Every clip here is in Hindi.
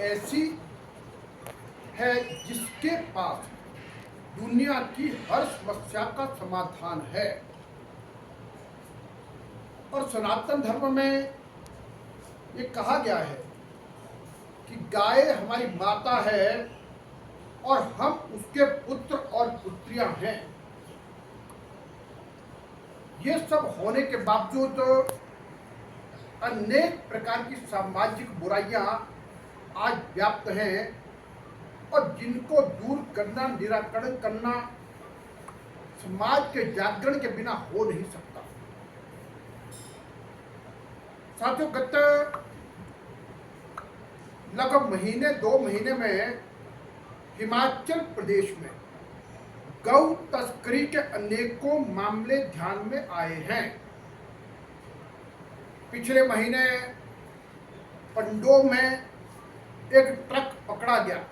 ऐसी है जिसके पास दुनिया की हर समस्या का समाधान है। और सनातन धर्म में ये कहा गया है कि गाय हमारी माता है और हम उसके पुत्र और पुत्रियां हैं। ये सब होने के बावजूद अनेक प्रकार की सामाजिक बुराइयां आज व्याप्त हैं और जिनको दूर करना, निराकरण करना समाज के जागरण के बिना हो नहीं सकता। साथियों, गत लगभग महीने 2 महीने में हिमाचल प्रदेश में गौ तस्करी के अनेकों मामले ध्यान में आए हैं। पिछले महीने पंडोह में एक ट्रक पकड़ा गया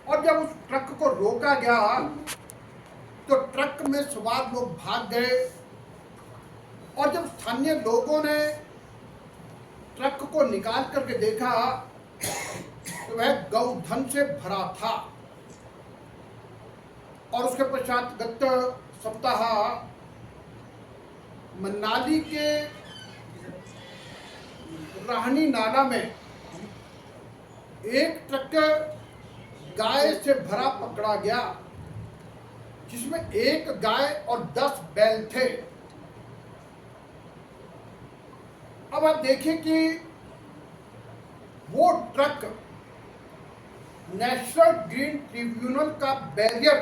और जब उस ट्रक को रोका गया तो ट्रक में सवार लोग भाग गए और जब स्थानीय लोगों ने ट्रक को निकाल करके देखा तो वह गौधन से भरा था। और उसके पश्चात गत सप्ताह मनाली के राहनी नाला में एक ट्रक गाय से भरा पकड़ा गया जिसमें एक गाय और 10 बैल थे। अब आप देखें कि वो ट्रक नेशनल ग्रीन ट्रिब्यूनल का बैरियर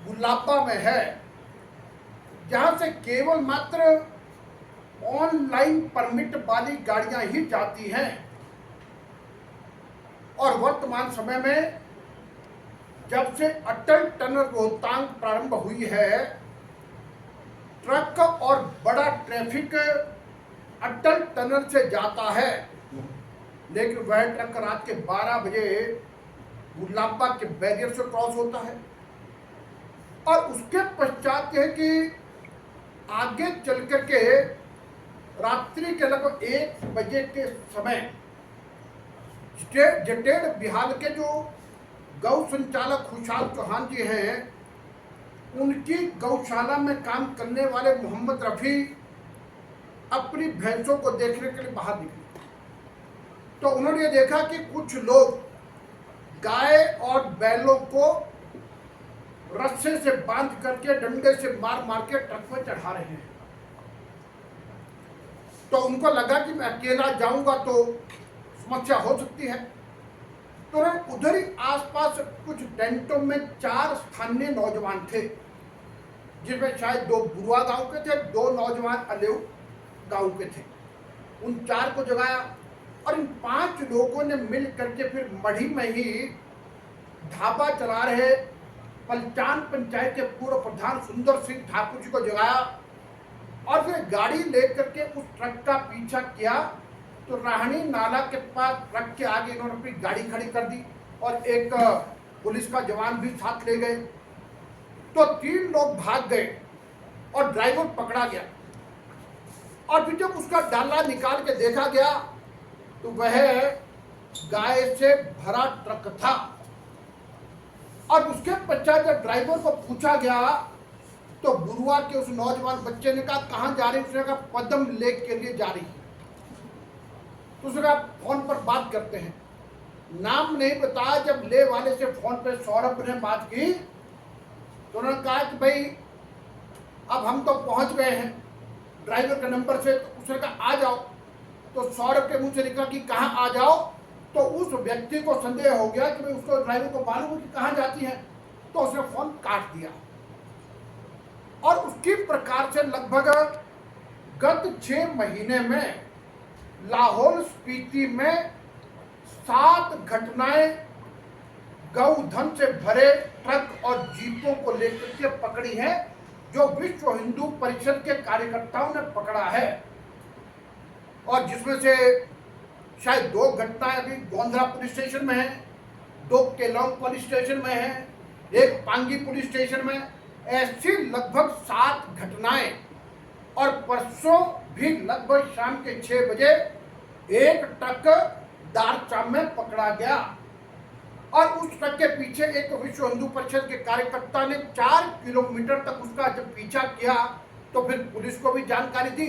गुलाबा में है, जहां से केवल मात्र ऑनलाइन परमिट वाली गाड़ियां ही जाती हैं। और वर्तमान समय में जब से अटल टनल रोहतांग प्रारंभ हुई है, ट्रक और बड़ा ट्रैफिक अटल टनल से जाता है, लेकिन वह ट्रक रात के 12 बजे गुलाबा के बैरियर से क्रॉस होता है। और उसके पश्चात है कि आगे चल करके रात्रि के लगभग 1 बजे के समय जटेड़ बिहार के जो गौ संचालक खुशहाल चौहान जी हैं, उनकी गौशाला में काम करने वाले मोहम्मद रफ़ी अपनी भैंसों को देखने के लिए बाहर निकले तो उन्होंने ये देखा कि कुछ लोग गाय और बैलों को रस्से से बांध करके डंडे से मार मार के ट्रक में चढ़ा रहे हैं। तो उनको लगा कि मैं अकेला जाऊंगा तो समस्या हो सकती है। तो उधर ही आसपास कुछ टेंटों में 4 स्थानीय नौजवान थे, जिसमें शायद 2 बुरुआ गांव के थे, 2 नौजवान अलेव गांव के थे। उन 4 को जगाया और इन 5 लोगों ने मिल करके फिर मढ़ी में ही ढाबा चला रहे पलचान पंचायत के पूर्व प्रधान सुंदर सिंह ठाकुर जी को जगाया और फिर गाड़ी लेकर के उस ट्रक का पीछा किया। तो राहनी नाला के पास ट्रक के आगे इन्होंने अपनी गाड़ी खड़ी कर दी और एक पुलिस का जवान भी साथ ले गए। तो 3 लोग भाग गए और ड्राइवर पकड़ा गया। और फिर जब उसका डाला निकाल के देखा गया तो वह गाय से भरा ट्रक था। और उसके पश्चात जब ड्राइवर को पूछा गया तो बुरुआ के उस नौजवान बच्चे ने कहा, कहाँ जा रही? उसने कहा, पद्म लेक के लिए जा रही है। तो उसने कहा, फोन पर बात करते हैं। नाम नहीं बताया। जब ले वाले से फोन पे सौरभ ने बात की तो उन्होंने कहा कि भाई अब हम तो पहुंच गए हैं ड्राइवर के नंबर से। तो उसने कहा, आ जाओ। तो सौरभ के मुंह से निकला कि कहाँ आ जाओ? तो उस व्यक्ति को संदेह हो गया कि भाई उसको ड्राइवर को मालूम है कि कहाँ जाती है। तो उसने फोन काट दिया। और उसकी प्रकार से लगभग गत 6 महीने में लाहौल स्पीति में 7 घटनाएं गौधन से भरे ट्रक और जीपों को लेकर के पकड़ी है, जो विश्व हिंदू परिषद के कार्यकर्ताओं ने पकड़ा है। और जिसमें से शायद 2 घटनाएं अभी गोंधरा पुलिस स्टेशन में है, 2 केलोंग पुलिस स्टेशन में है, 1 पांगी पुलिस स्टेशन में। ऐसी लगभग 7 घटनाएं। और परसों भी लगभग शाम के 6 बजे एक ट्रक दारचा में पकड़ा गया और उस ट्रक के पीछे एक विश्व हिंदू परिषद के कार्यकर्ता ने 4 किलोमीटर तक उसका जब पीछा किया तो फिर पुलिस को भी जानकारी दी।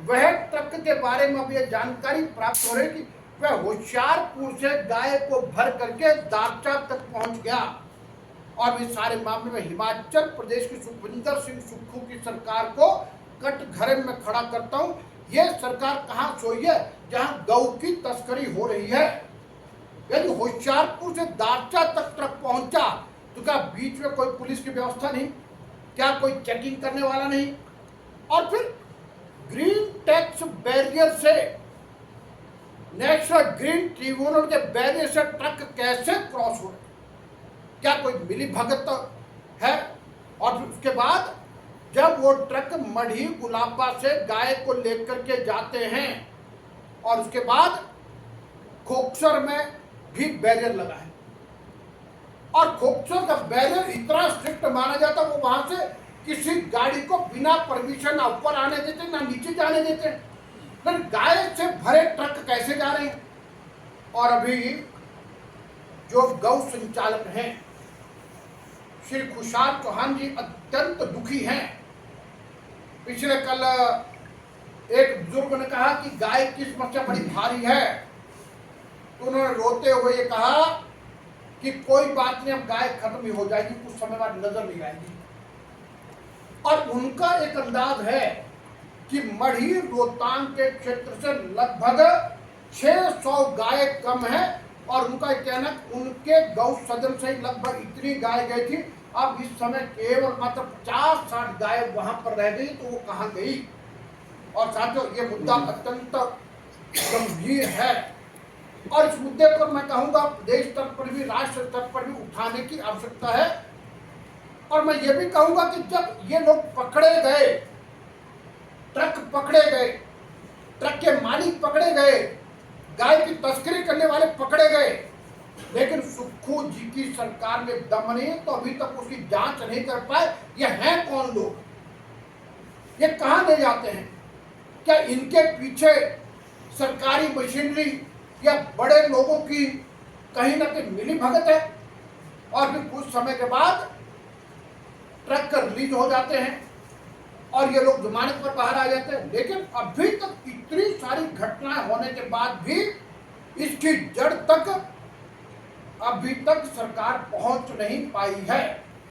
वह ट्रक के बारे में अब यह जानकारी प्राप्त हो रही कि वह होशियारपुर से गाय को भर करके दारचा तक पहुंच गया। और इस सारे मामले में हिमाचल प्रदेश की सुखविंदर सिंह सुक्खू की सरकार को कटघरे में खड़ा करता हूं। यह सरकार कहां सोई है जहां गौ की तस्करी हो रही है। यदि होशियारपुर से दारचा तक ट्रक पहुंचा तो क्या बीच में कोई पुलिस की व्यवस्था नहीं, क्या कोई चेकिंग करने वाला नहीं? और फिर ग्रीन टैक्स बैरियर से, नेशनल ग्रीन ट्रिब्यूनल के बैरियर से ट्रक कैसे क्रॉस हो रहे? क्या कोई मिली भगत है? और फिर उसके बाद जब वो ट्रक मढ़ी गुलाबा से गाय को लेकर के जाते हैं और उसके बाद खोखसर में भी बैरियर लगा है और खोखसर का बैरियर इतना स्ट्रिक्ट माना जाता, वो वहां से किसी गाड़ी को बिना परमिशन ना ऊपर आने देते ना नीचे जाने देते। फिर गाय से भरे ट्रक कैसे जा रहे हैं? और अभी जो गौ संचालक हैं श्री खुशहाल चौहान जी अत्यंत दुखी हैं। पिछले कल एक बुजुर्ग ने कहा कि गाय की समस्या बड़ी भारी है, तो उन्होंने रोते हुए ये कहा कि कोई बात नहीं, अब गाय खत्म ही हो जाएगी, कुछ समय बाद नजर नहीं आएगी। और उनका एक अंदाज है कि मढ़ी रोहतांग के क्षेत्र से लगभग 600 गाय कम है और उनका कहना उनके गौ सदन से लगभग इतनी गाय गई थी। अब इस समय केवल मात्र 50-60 गाय वहां पर रह गई, तो वो कहां गई? और साथियों, ये मुद्दा अत्यंत गंभीर है और इस मुद्दे पर मैं कहूंगा प्रदेश स्तर पर भी, राष्ट्र स्तर पर भी उठाने की आवश्यकता है। और मैं ये भी कहूंगा कि जब ये लोग पकड़े गए, ट्रक पकड़े गए, ट्रक के मालिक पकड़े गए, गाय की तस्करी करने वाले पकड़े गए, लेकिन सुक्खू जी की सरकार में दम नहीं, तो अभी तक उसकी जांच नहीं कर पाए। ये हैं कौन लोग? ये कहां ले जाते हैं? क्या इनके पीछे सरकारी मशीनरी या बड़े लोगों की कहीं ना कहीं मिली भगत है? और फिर कुछ समय के बाद ट्रक रिलीज हो जाते हैं और ये लोग जमानत पर बाहर आ जाते हैं। लेकिन अभी तक इतनी सारी घटनाएं होने के बाद भी इसकी जड़ तक अभी तक सरकार पहुंच नहीं पाई है।